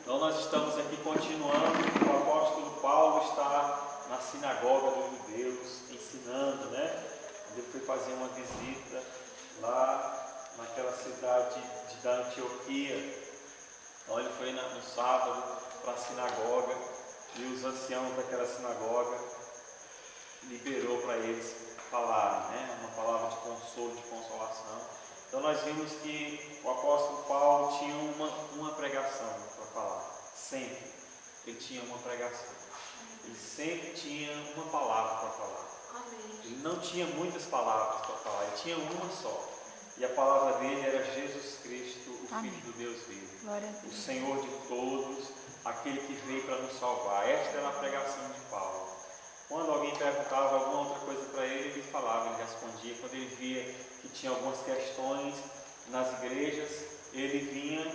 Então nós estamos aqui continuando, o apóstolo Paulo está na sinagoga dos judeus, ensinando, né? Ele foi fazer uma visita lá naquela cidade da Antioquia. Então ele foi no sábado para a sinagoga e os anciãos daquela sinagoga liberou para eles falarem, né? Uma palavra de consolo, de consolação. Então nós vimos que o apóstolo Paulo tinha uma pregação para falar, sempre. Ele tinha uma pregação. Ele sempre tinha uma palavra para falar. Ele não tinha muitas palavras para falar, ele tinha uma só. E a palavra dele era Jesus Cristo, o Filho do Deus vivo, o Senhor de todos, aquele que veio para nos salvar. Esta era a pregação de Paulo. Quando alguém perguntava alguma outra coisa para ele, ele falava, ele respondia. Quando ele via que tinha algumas questões nas igrejas, ele vinha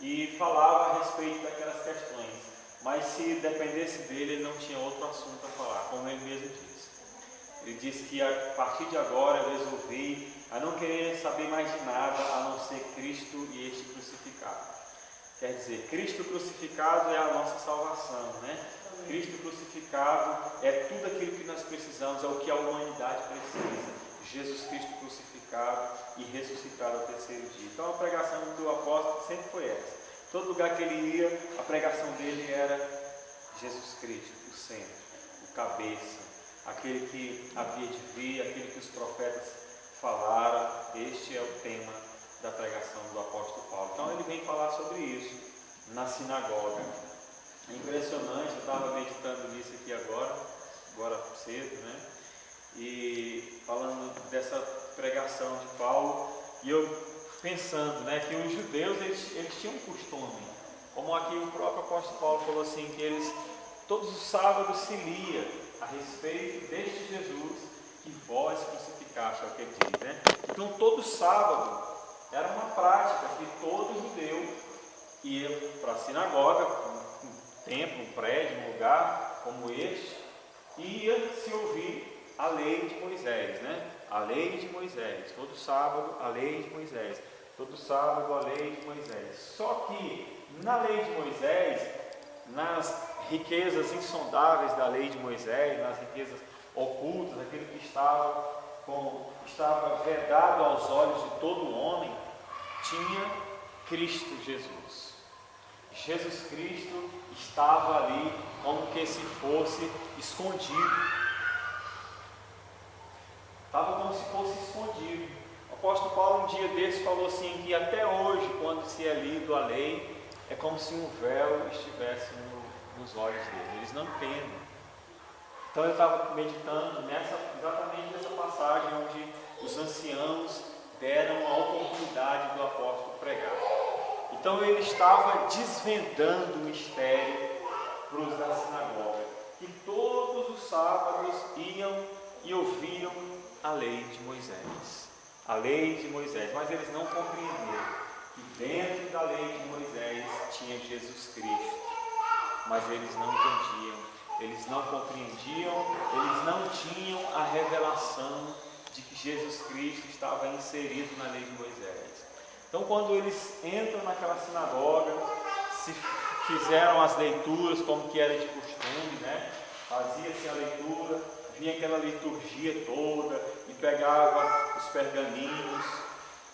e falava a respeito daquelas questões. Mas se dependesse dele, ele não tinha outro assunto a falar, como ele mesmo disse. Ele disse que a partir de agora eu resolvi a não querer saber mais de nada a não ser Cristo e este crucificado. Quer dizer, Cristo crucificado é a nossa salvação, né? Cristo crucificado é tudo aquilo que nós precisamos, é o que a humanidade precisa. Jesus Cristo crucificado e ressuscitado ao terceiro dia. Então a pregação do apóstolo sempre foi essa. Todo lugar que ele ia, a pregação dele era Jesus Cristo, o centro, o cabeça, aquele que havia de vir, aquele que os profetas falaram. Este é o tema da pregação do apóstolo Paulo. Então ele vem falar sobre isso na sinagoga. É impressionante, eu estava meditando nisso aqui agora cedo, né? E falando dessa pregação de Paulo, e eu pensando, né, que os judeus eles tinham um costume, como aqui o próprio apóstolo Paulo falou assim, que eles todos os sábados se lia a respeito deste Jesus que vós crucificaste, é o que ele diz, né? Então todo sábado era uma prática que todo judeu ia para a sinagoga, um templo, um prédio, um lugar como este, e ia se ouvir a lei de Moisés, né? A lei de Moisés, todo sábado a lei de Moisés, todo sábado a lei de Moisés. Só que na lei de Moisés, nas riquezas insondáveis da lei de Moisés, nas riquezas ocultas, aquilo que estava vedado aos olhos de todo homem, tinha Cristo Jesus. Jesus Cristo estava ali como que se fosse escondido. Estava como se fosse escondido. O apóstolo Paulo um dia desses falou assim, que até hoje, quando se é lido a lei, é como se um véu estivesse nos olhos dele. Eles não entendem. Então eu estava meditando exatamente nessa passagem onde os anciãos deram a oportunidade do apóstolo pregar. Então ele estava desvendando o mistério para os da sinagoga, que todos os sábados iam e ouviam a lei de Moisés. A lei de Moisés, mas eles não compreenderam que dentro da lei de Moisés tinha Jesus Cristo, mas eles não entendiam, eles não compreendiam, eles não tinham a revelação de que Jesus Cristo estava inserido na lei de Moisés. Então quando eles entram naquela sinagoga, se fizeram as leituras como que era de costume, né? Fazia-se a leitura, vinha aquela liturgia toda e pegava os pergaminhos,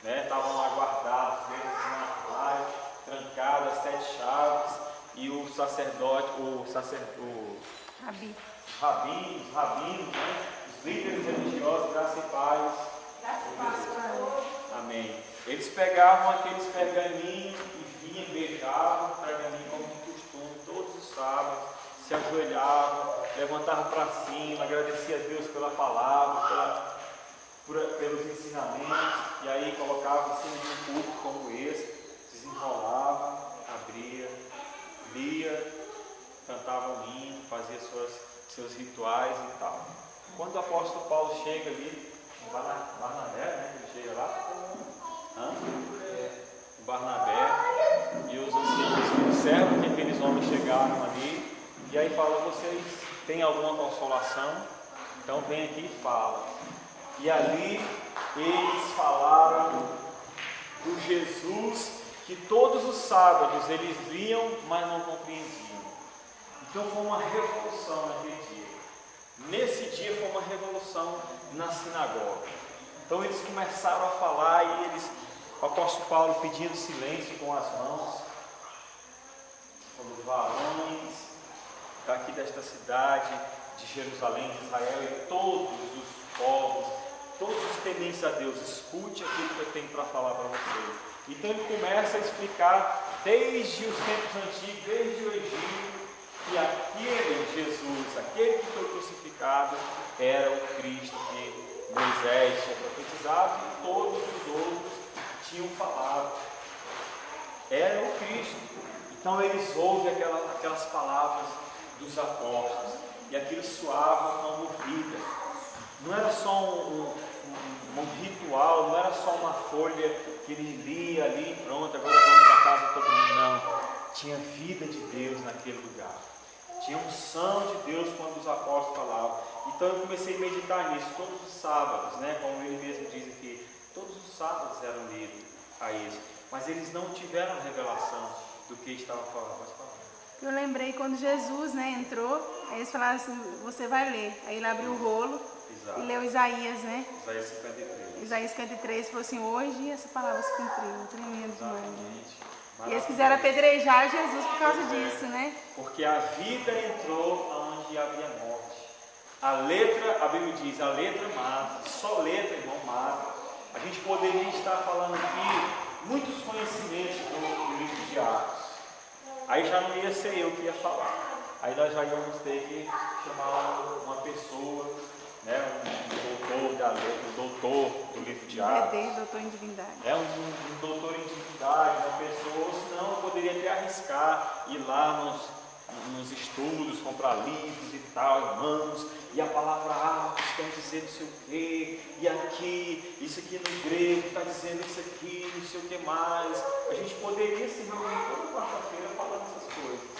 né? Estavam lá guardados dentro de uma armário, trancadas, 7 chaves, e o sacerdote, rabinos, né? Os líderes religiosos, graça e paz. Amém. Eles pegavam aqueles pergaminhos e vinham, beijavam o pergaminho como de costume, todos os sábados, se ajoelhavam, levantavam para cima, agradeciam a Deus pela palavra, pelos ensinamentos, e aí colocavam em cima de um púlpito como esse, desenrolava, abria, lia, cantava um hino, fazia seus rituais e tal. Quando o apóstolo Paulo chega ali, o Barnabé, né, ele chega lá, o Barnabé e os anciãos observam que aqueles homens chegaram ali, e aí fala, vocês têm alguma consolação? Então vem aqui e fala. E ali eles falaram do Jesus que todos os sábados eles liam, mas não compreendiam. Então foi uma revolução naquele dia. Nesse dia foi uma revolução na sinagoga. Então eles começaram a falar e o apóstolo Paulo pedindo silêncio com as mãos, como os varões daqui desta cidade de Jerusalém, de Israel, e todos os povos, todos os tementes a Deus, escute aquilo que eu tenho para falar para vocês. Então ele começa a explicar desde os tempos antigos, desde o Egito, que aquele Jesus, aquele que foi crucificado, era o Cristo que Moisés tinha profetizado e todos os outros tinham falado. Era o Cristo. Então eles ouvem aquelas palavras dos apóstolos e aquilo soava como vida. Não era só um ritual, não era só uma folha que ele lia ali e pronto, agora vamos para casa todo mundo. Não. Tinha vida de Deus naquele lugar. Tinha unção de Deus quando os apóstolos falavam. Então eu comecei a meditar nisso todos os sábados, né? Como ele mesmo diz aqui, todos os sábados eram lidos a isso. Mas eles não tiveram revelação do que estava falando. Pode falar. Eu lembrei quando Jesus, né, entrou, aí eles falaram assim, você vai ler. Aí ele abriu o rolo. Exato. E leu Isaías, né? Isaías 53. Isaías 53 falou assim, hoje essa palavra se cumpriu. Tremendo demais. E eles quiseram apedrejar Jesus por causa disso, né? Porque a vida entrou onde havia morte. A letra, a Bíblia diz, a letra mata. Só letra, irmão, mata. A gente poderia estar falando aqui muitos conhecimentos do livro de Atos. Aí já não ia ser eu que ia falar. Aí nós já íamos ter que chamar uma pessoa, né, um doutor da letra, um doutor do livro de Atos. Doutor em divindade. É um doutor em divindade, uma pessoa, senão eu poderia até arriscar ir lá nos estudos, comprar livros e tal, irmãos, e a palavra Atos quer dizer não sei o quê, e aqui, isso aqui no grego está dizendo isso aqui, não sei o que mais. A gente poderia se reunir toda quarta-feira falando essas coisas.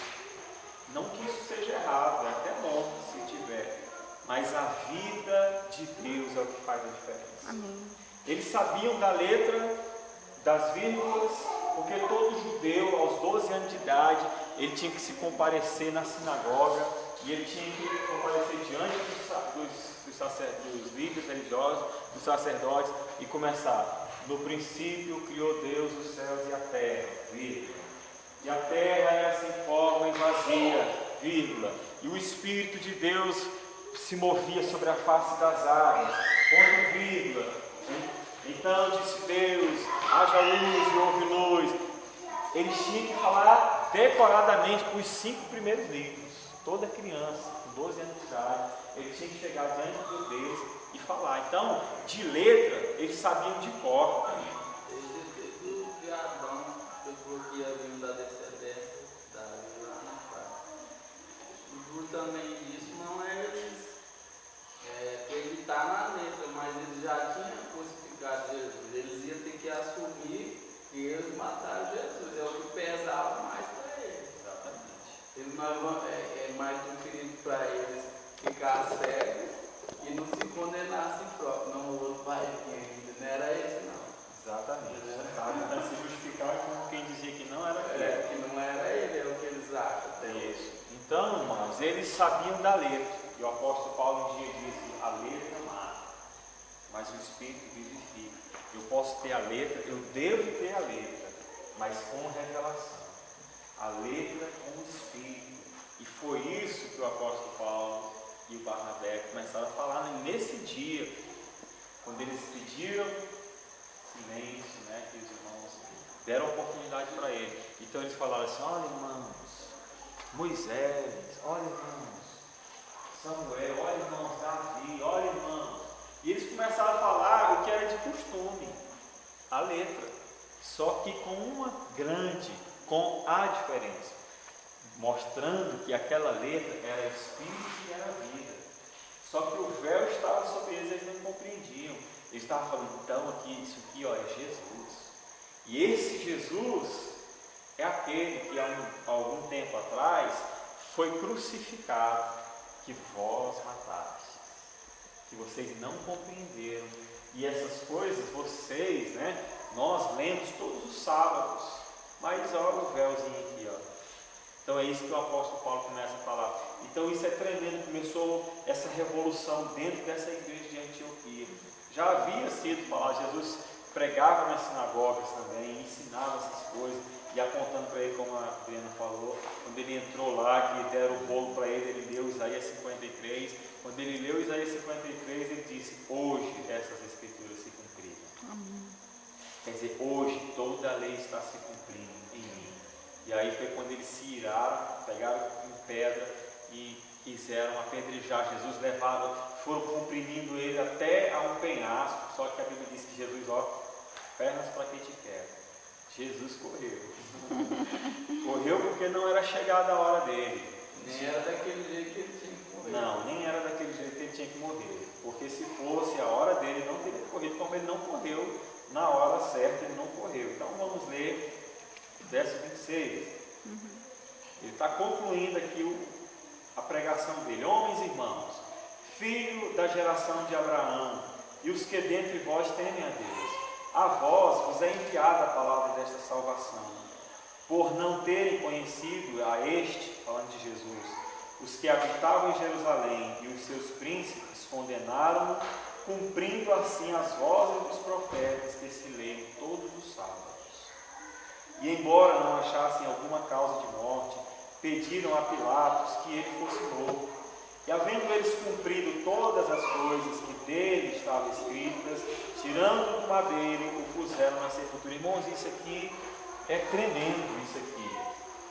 Não que isso seja errado, é até bom se tiver, mas a vida de Deus é o que faz a diferença. Amém. Eles sabiam da letra, das vírgulas, porque todo judeu, aos 12 anos de idade, ele tinha que se comparecer na sinagoga, e ele tinha que comparecer diante dos líderes religiosos, dos sacerdotes, e começar. No princípio criou Deus os céus e a terra, vírgula. E a terra era sem forma e vazia, vírgula. E o Espírito de Deus se movia sobre a face das águas, ponto vírgula. Então disse Deus, haja luz e houve luz. Eles tinham que falar decoradamente os 5 primeiros livros. Toda criança, com 12 anos de idade, ele tinha que chegar diante de Deus e falar. Então, de letra, eles sabiam de cor. Desde o Adão, que ia vir da descendência da lá na parte. Justamente isso não é eles acreditar na letra, mas eles já tinham crucificado Jesus. Eles iam ter que assumir que eles mataram Jesus. É o que pesava mais para eles. Exatamente. É mais preferido para eles ficar cegos e não se condenar a si próprio. Não, o outro vai vir ainda. Não era esse, não. Exatamente. Tentando se justificar com quem dizia que não era ele. Que não era ele, é o que eles acham. Isso. Então, irmãos, eles sabiam da letra. E o apóstolo Paulo um dia disse, a letra mata, mas o Espírito vivifica. Eu posso ter a letra, eu devo ter a letra, mas com revelação. A letra com o Espírito. E foi isso que o apóstolo Paulo e o Barnabé começaram a falar nesse dia, quando eles pediram silêncio, né, que os irmãos deram oportunidade para ele. Então eles falaram assim, olha irmãos, Moisés, olha irmãos, Samuel, olha irmãos, Davi, olha irmãos. E eles começaram a falar o que era de costume, a letra, só que com a diferença, mostrando que aquela letra era Espírito e era vida. Só que o véu estava sobre eles, eles não compreendiam. Eles estavam falando, então aqui, isso aqui ó, é Jesus. E esse Jesus é aquele que há algum tempo atrás foi crucificado, que vós mataste, que vocês não compreenderam. E essas coisas vocês, né, nós lemos todos os sábados. Mas olha o véuzinho aqui, ó. Então é isso que o apóstolo Paulo começa a falar. Então isso é tremendo, começou essa revolução dentro dessa igreja de Antioquia. Já havia sido falado, Jesus pregava nas sinagogas também, ensinava essas coisas, e apontando para ele, como a Adriana falou, quando ele entrou lá, que deram o bolo para ele, ele leu Isaías 53. Quando ele leu Isaías 53, ele disse: hoje essas escrituras se cumpriram. Amém. Quer dizer, hoje toda a lei está se cumprindo em mim. E aí foi quando eles se iraram, pegaram em pedra e quiseram apedrejar Jesus, foram comprimindo ele até a um penhasco. Só que a Bíblia diz que Jesus, pernas para quem te quer. Jesus correu. Correu porque não era chegada a hora dele. Nem era daquele jeito que ele tinha que morrer. Não, nem era daquele jeito que ele tinha que morrer. Porque se fosse a hora dele, não teria corrido, como ele não correu na hora certa, ele não correu. Então vamos ler o verso 26. Ele está concluindo aqui a pregação dele. Homens e irmãos, filho da geração de Abraão, e os que dentre vós temem a Deus, a vós vos é enviada a palavra desta salvação, por não terem conhecido a este, falando de Jesus, os que habitavam em Jerusalém, e os seus príncipes condenaram-no, cumprindo assim as vozes dos profetas que se leem todos os sábados. E embora não achassem alguma causa de morte, pediram a Pilatos que ele fosse morto. E havendo eles cumprido todas as coisas que dele estavam escritas, tirando do madeiro, o puseram na sepultura. Irmãos, isso aqui é tremendo, isso aqui.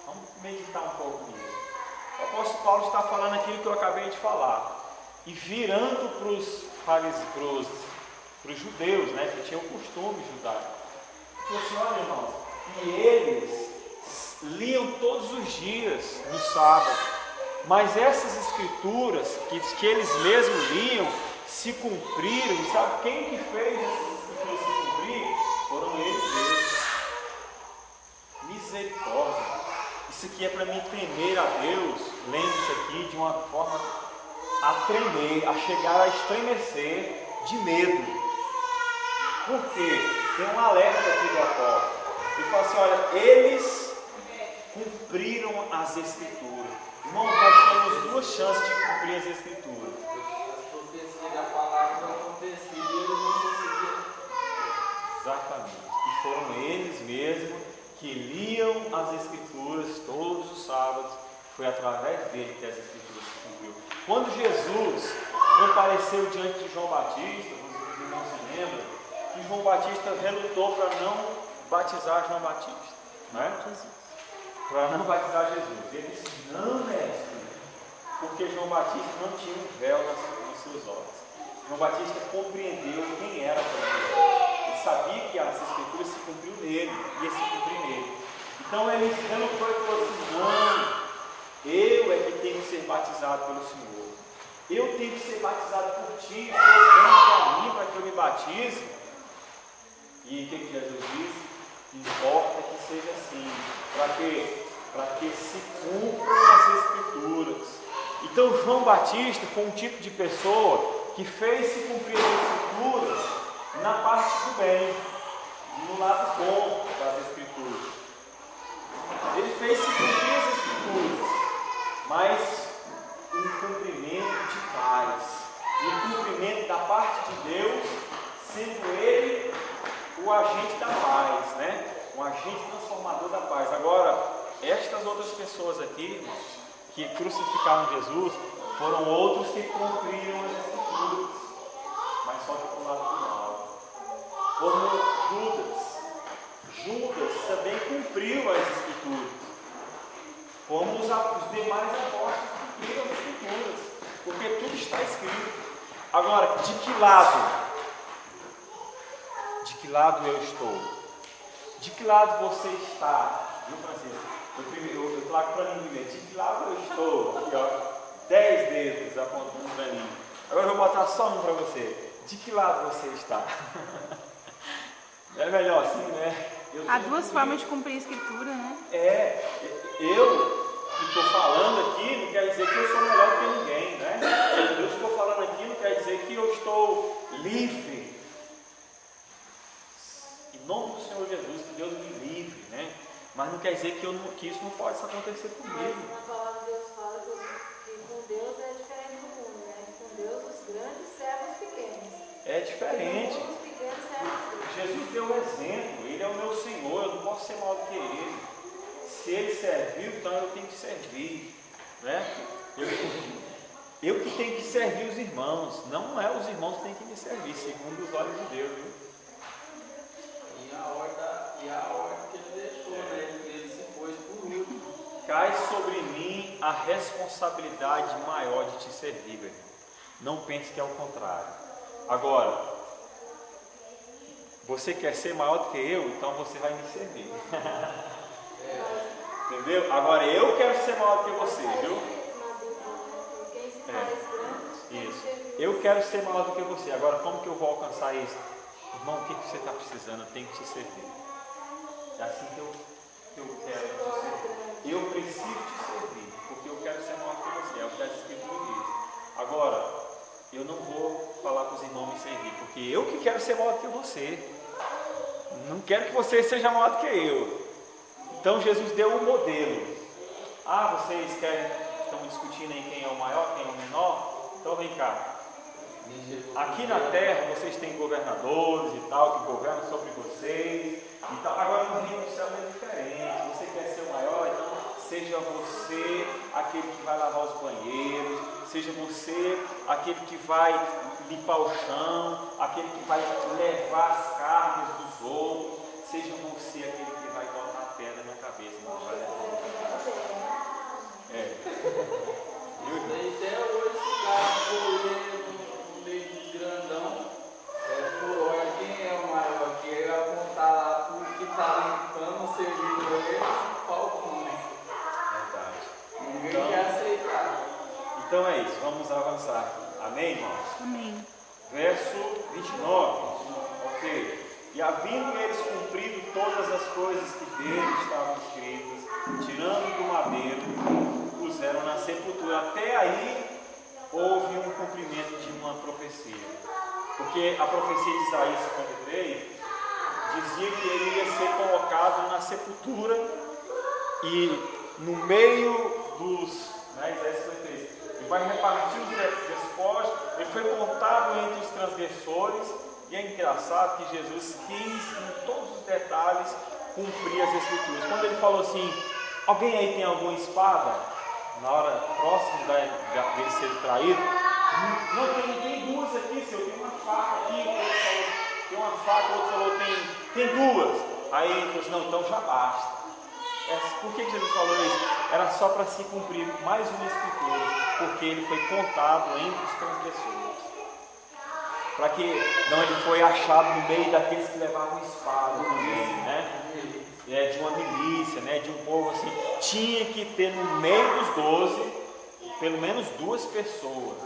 Vamos meditar um pouco nisso. O apóstolo Paulo está falando aquilo que eu acabei de falar. E virando para os judeus, né, que tinham o costume judaico. Ele falou assim: olha, irmãos, e eles liam todos os dias no sábado, mas essas escrituras que eles mesmos liam se cumpriram. E sabe quem que fez essas escrituras se cumprir? Foram eles mesmos. Misericórdia. Isso aqui é para mim temer a Deus, lendo isso aqui de uma forma a tremer, a chegar a estremecer de medo. Por quê? Tem um alerta aqui do apóstolo. Ele fala assim: olha, eles cumpriram as escrituras. Irmãos, nós temos duas chances de cumprir as escrituras. As profecias da palavra não aconteciam e eles não conseguiram. Exatamente. E foram eles mesmos que liam as escrituras todos os sábados. Foi através dele que as escrituras se cumpriu. Quando Jesus compareceu diante de João Batista, os irmãos se lembram, que João Batista relutou para não batizar João Batista, não é? Para não batizar Jesus. Ele disse: não, mestre, porque João Batista não tinha um véu nos seus olhos. João Batista compreendeu quem era Deus. Ele sabia que as escrituras se cumpriam nele, ia se cumprir nele. Então ele relutou e falou assim: não, eu é que tenho que ser batizado pelo Senhor. Eu tenho que ser batizado por ti. O Senhor vem para mim para que eu me batize. E o que Jesus disse? Importa que seja assim. Para que se cumpram as escrituras. Então João Batista foi um tipo de pessoa que fez se cumprir as escrituras na parte do bem, no lado bom das escrituras. Ele fez se cumprir as escrituras, mas um cumprimento de paz, um cumprimento da parte de Deus, sendo ele o agente da paz, né? Um agente transformador da paz. Agora, estas outras pessoas aqui, irmãos, que crucificaram Jesus, foram outros que cumpriram as escrituras, mas só que por lado do mal. Como Judas. Judas também cumpriu as escrituras, como os demais apóstolos cumpriram as escrituras, porque tudo está escrito. Agora, de que lado? De que lado eu estou? De que lado você está? Viu, Francisco? Eu trago para mim primeiro. De que lado eu estou? Aqui, ó, 10 dedos apontando para mim. Agora eu vou botar só um para você. De que lado você está? É melhor assim, né? Há duas formas de cumprir a escritura, né? Eu que estou falando aqui não quer dizer que eu sou melhor que ninguém, né? Eu estou falando aqui não quer dizer que eu estou livre. Em nome do Senhor Jesus, que Deus me livre, né? Mas não quer dizer que isso não pode acontecer comigo. Mas a palavra de Deus fala que com Deus é diferente do mundo, né? Com Deus os grandes servem os pequenos. É diferente. Os pequenos servem os grandes. Jesus deu um exemplo, Ele é o meu Senhor, eu não posso ser maior do que Ele. Se Ele serviu, então eu tenho que servir, né? Eu que tenho que servir os irmãos, não é os irmãos que têm que me servir, segundo os olhos de Deus, viu? E a ordem que ele deixou, né? Ele se pôs por último. Cai sobre mim a responsabilidade maior de te servir, meu irmão. Não pense que é o contrário. Agora, você quer ser maior do que eu, então você vai me servir. Entendeu? Agora eu quero ser maior do que você, viu? Isso. Eu quero ser maior do que você. Agora, como que eu vou alcançar isso? Irmão, o que você está precisando? Eu tenho que te servir. É assim que eu quero te servir. Eu preciso te servir, porque eu quero ser maior do que você. É o que a Escritura diz. Agora, eu não vou falar para os irmãos me servir, porque eu que quero ser maior do que você. Não quero que você seja maior do que eu. Então, Jesus deu um modelo. Vocês estão discutindo em quem é o maior, quem é o menor? Então vem cá. Aqui na terra vocês têm governadores e tal, que governam sobre vocês e tal. Agora no reino do céu é diferente. Você quer ser o maior, então seja você aquele que vai lavar os banheiros, seja você aquele que vai limpar o chão, aquele que vai levar as cargas dos outros, seja você aquele que vai botar a pedra na cabeça, não vai levar. Até hoje esse cara no meio dos grandão, por ordem, quem é o maior? Que ele vai apontar lá tudo que está limpando, servindo ele, falcão. Verdade. Ninguém quer aceitar. Então é isso, vamos avançar aqui. Amém, irmãos? Amém. Verso 29. Ok. E havendo eles cumprido todas as coisas que dele estavam escritas, tirando do madeiro, puseram na sepultura. Até aí houve um cumprimento de uma profecia. Porque a profecia de Isaías 53 dizia que ele ia ser colocado na sepultura e no meio dos... Isaías 53, ele vai repartir os despojos, ele foi contado entre os transgressores. E é engraçado que Jesus quis, em todos os detalhes, cumprir as Escrituras. Quando ele falou assim, alguém aí tem alguma espada? Na hora próxima dele ser traído, não, tem duas aqui, Senhor, tem uma faca aqui, o outro falou, tem uma faca, o outro falou, tem duas. Aí ele falou assim, não, então já basta. Por que Jesus falou isso? Era só para se cumprir mais uma Escritura, porque ele foi contado entre os transgressores. Para que não ele foi achado no meio daqueles que levavam espada também, né? De uma milícia, né? De um povo assim. Tinha que ter no meio dos 12 pelo menos 2 pessoas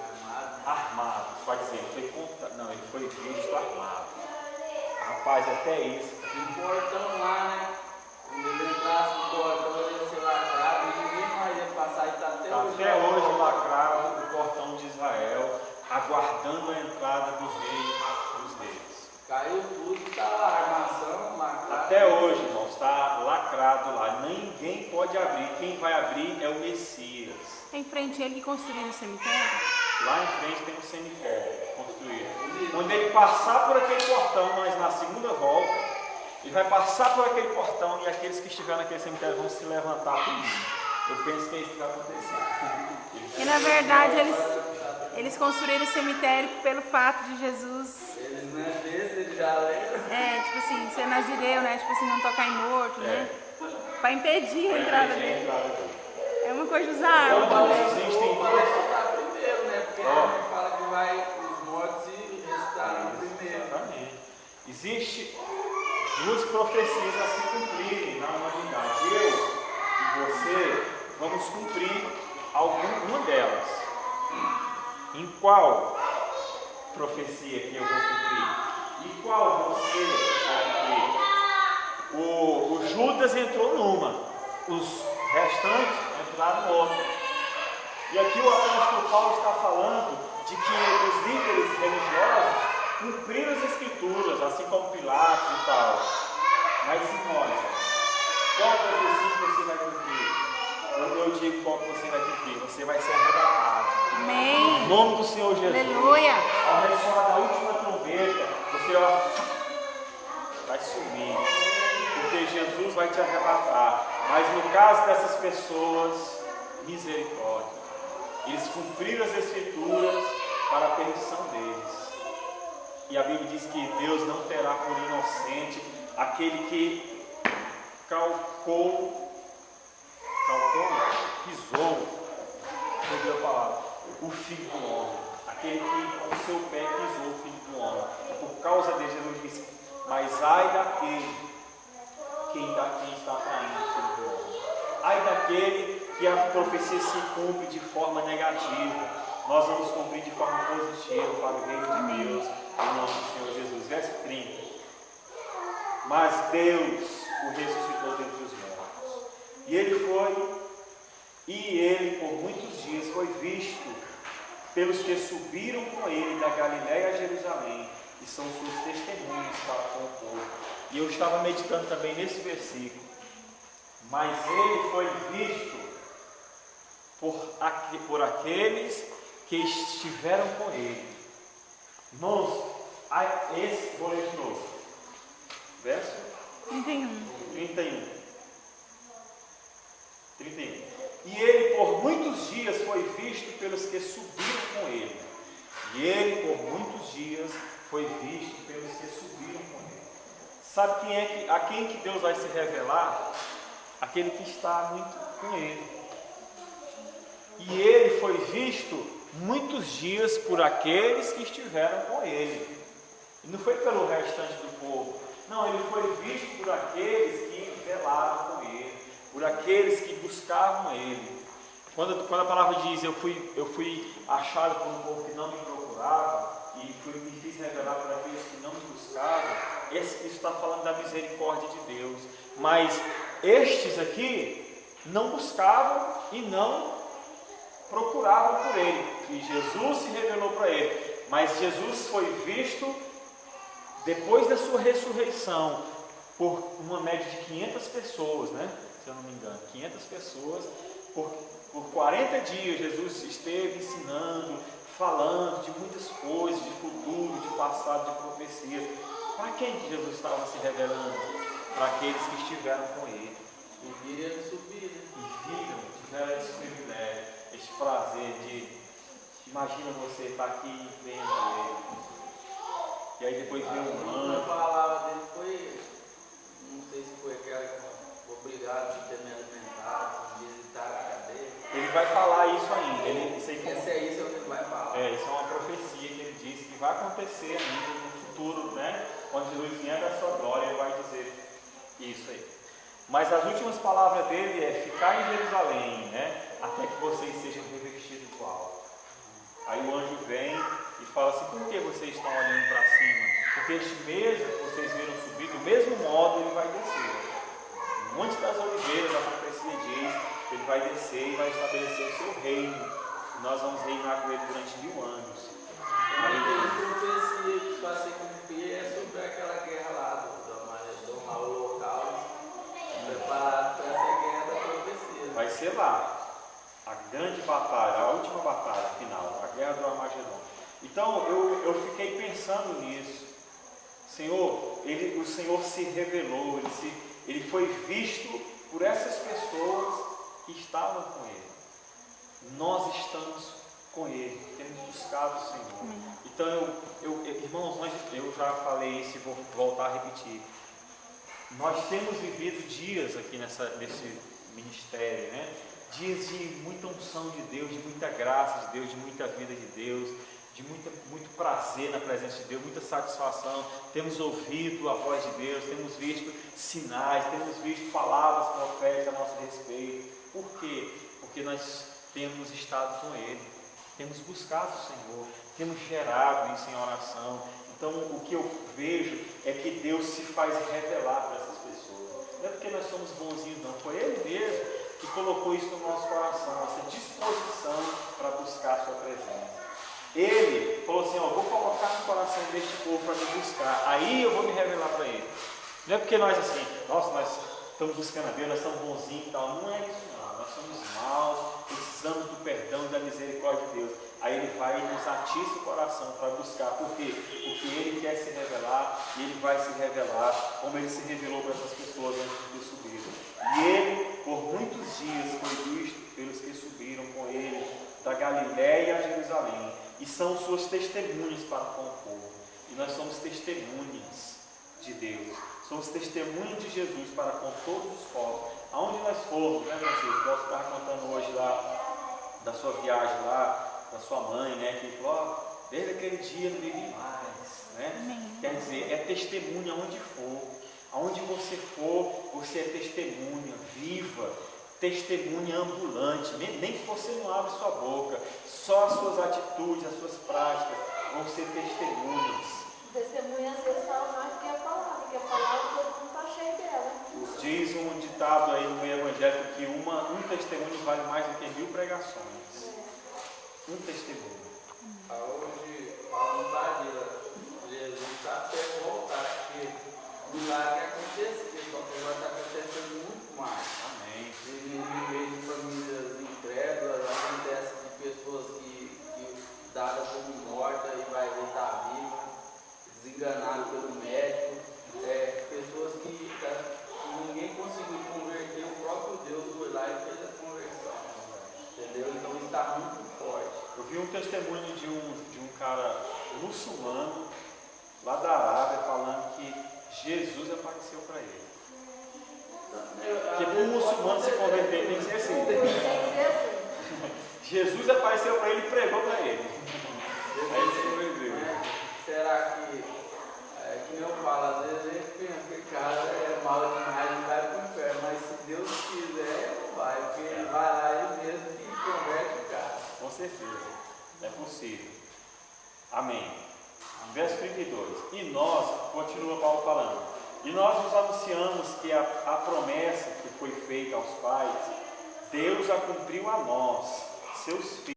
armadas. Pode dizer, ele foi visto armado. Rapaz, até isso. O portão lá, né? Quando ele entrasse no portão, ele ia ser lacrado e ninguém mais ia passar. E está até hoje lacrado o portão de Israel, aguardando a entrada do rei dos reis. Caiu tudo, está lá, a armação lacrada. Até hoje, irmãos, está lacrado lá. Ninguém pode abrir. Quem vai abrir é o Messias. Em frente a ele que construiu o cemitério? Lá em frente tem um cemitério construído. Quando ele passar por aquele portão, mas na segunda volta, ele vai passar por aquele portão e aqueles que estiverem naquele cemitério vão se levantar por mim. Eu penso que é isso que vai acontecer. E na verdade eles construíram o cemitério pelo fato de Jesus... Eles não é desse, eles já leram. tipo assim, ser nazireu, né? Tipo assim, não tocar em morto, né? Para impedir a entrada dele. É uma coisa usada. Então, existem Vai voltar primeiro, né? Porque ele fala que vai os mortos e ressuscitar primeiro. Exatamente. Existe 2 profecias a se cumprirem na humanidade. Eu e você vamos cumprir uma delas. Em qual profecia que eu vou cumprir? E qual você vai cumprir? O Judas entrou numa, os restantes entraram no outro. E aqui o apóstolo Paulo está falando de que os líderes religiosos cumpriram as Escrituras, assim como Pilatos e tal. Mas e nós? Qual profecia que você vai cumprir? Eu digo qual que você vai cumprir. Você vai ser arrebatado. Amém. Em nome do Senhor Jesus. Aleluia. Ao ressoar da última trombeta, você vai sumir. Porque Jesus vai te arrebatar. Mas no caso dessas pessoas, misericórdia. Eles cumpriram as Escrituras para a perdição deles. E a Bíblia diz que Deus não terá por inocente aquele que pisou, entendeu a palavra? O Filho do Homem. Aquele que com o seu pé pisou o Filho do Homem. Por causa de Jesus disse, mas ai daquele quem está traindo o Filho do Homem. Ai daquele que a profecia se cumpre de forma negativa. Nós vamos cumprir de forma positiva para o reino de Deus, em nome do Senhor Jesus. Verso 30. Mas Deus o ressuscitou dentre os mortos. E ele por muitos dias foi visto pelos que subiram com ele da Galiléia a Jerusalém, e são suas testemunhas para com o povo. E eu estava meditando também nesse versículo. Mas ele foi visto por aqueles que estiveram com ele. Irmãos, vou ler de novo. Verso 31. E ele por muitos dias foi visto pelos que subiram com ele. E ele por muitos dias foi visto pelos que subiram com ele. Sabe a quem que Deus vai se revelar? Aquele que está muito com ele. E ele foi visto muitos dias por aqueles que estiveram com ele. E não foi pelo restante do povo. Não, ele foi visto por aqueles que velaram com ele, por aqueles que buscavam ele. Quando a palavra diz, eu fui achado por um povo que não me procurava, e me fiz revelar por aqueles que não me buscavam, isso está falando da misericórdia de Deus. Mas estes aqui não buscavam e não procuravam por ele. E Jesus se revelou para ele. Mas Jesus foi visto depois da sua ressurreição por uma média de 500 pessoas, né? Se eu não me engano, 500 pessoas. Por 40 dias Jesus esteve ensinando, falando de muitas coisas, de futuro, de passado, de profecia. Para quem que Jesus estava se revelando? Para aqueles que estiveram com ele. E viram subir, né? E viram, tiveram esse privilégio, esse prazer de, imagina você estar aqui vendo ele. E aí depois veio um A anjo. palavra dele foi, não sei se foi aquela obrigado de ter me alimentado, de visitar a cadeia. Ele vai falar isso ainda. Esse é isso que ele vai falar. Isso é uma profecia que ele disse que vai acontecer ainda no futuro, né? Quando Jesus vier da sua glória, ele vai dizer isso aí. Mas as últimas palavras dele é ficar em Jerusalém, né? Até que vocês sejam revestidos do alto. Aí o anjo vem e fala assim, por que vocês estão olhando para cima? Porque este mesmo que vocês viram subir, do mesmo modo ele vai descer. No Monte das Oliveiras, a profecia diz que ele vai descer e vai estabelecer o seu reino. E nós vamos reinar com ele durante 1000 anos. A profecia que vai se cumprir é sobre aquela guerra lá do Holocausto, preparado para essa guerra da profecia. Vai ser lá. A grande batalha, a última batalha final, a guerra do Armagedon. Então eu fiquei pensando nisso. Senhor, o Senhor se revelou, ele foi visto por essas pessoas que estavam com ele. Nós estamos com ele, temos buscado o Senhor. Então irmãos, eu já falei isso e vou voltar a repetir. Nós temos vivido dias aqui nesse ministério, né? Dias de muita unção de Deus, de muita graça de Deus, de muita vida de Deus, de muito prazer na presença de Deus, muita satisfação. Temos ouvido a voz de Deus, temos visto sinais, temos visto palavras proféticas a nosso respeito. Por quê? Porque nós temos estado com Ele, temos buscado o Senhor, temos gerado isso em oração. Então o que eu vejo é que Deus se faz revelar para essas pessoas. Não é porque nós somos bonzinhos, não, foi Ele mesmo que colocou isso no nosso coração, essa disposição para buscar a sua presença. Ele falou assim, vou colocar no coração deste povo para me buscar, aí eu vou me revelar para ele. Não é porque nós assim, nossa, nós estamos buscando a Deus, nós somos bonzinhos e tal. Não é isso não, nós somos maus, precisamos do perdão e da misericórdia de Deus. Aí Ele vai e nos atiça o coração para buscar. Por quê? Porque Ele quer se revelar e Ele vai se revelar como Ele se revelou para essas pessoas antes de ter subido. E Ele, por muitos dias, foi visto pelos que subiram com Ele da Galiléia a Jerusalém, e são suas testemunhas para com o povo. E nós somos testemunhas de Deus, somos testemunhas de Jesus para com todos os povos. Aonde nós formos, né, Francisco? Eu estava contando hoje lá da sua viagem lá, da sua mãe, né, que falou, desde aquele dia não vivi mais, né? Quer dizer, é testemunha aonde for. Aonde você for, você é testemunha viva, testemunha ambulante, nem que você não abra sua boca, só as suas atitudes, as suas práticas vão ser testemunhas. Testemunha às vezes fala mais do que a palavra, porque a palavra todo mundo está cheio dela. Diz um ditado aí no meio evangélico que um testemunho vale mais do que 1000 pregações. Um testemunho. Hoje, a vontade de Jesus está até voltar, porque o milagre aconteceu, só que agora está acontecendo muito mais. Amém. No meio de famílias incrédulas, acontece de pessoas que dadas como morta e vai estar viva, desenganadas pelo médico, pessoas que ninguém conseguiu converter, o próprio Deus foi lá e fez a conversão. Entendeu? Então está muito forte. Eu vi um testemunho de um cara muçulmano lá da Arábia falando que Jesus apareceu para ele. Porque para um muçulmano se converter tem que ser assim. Jesus apareceu para ele e pregou para ele. Aí ele se converteu. Será que nem eu falo, às vezes a gente pensa que o cara é mal demais, não vai para o inferno, mas se Deus quiser, não vai, porque ele vai lá ele mesmo e converte o cara. Com certeza, é possível. Amém. Verso 32. E nós, continua Paulo falando, e nós nos anunciamos que a promessa que foi feita aos pais, Deus a cumpriu a nós, seus filhos.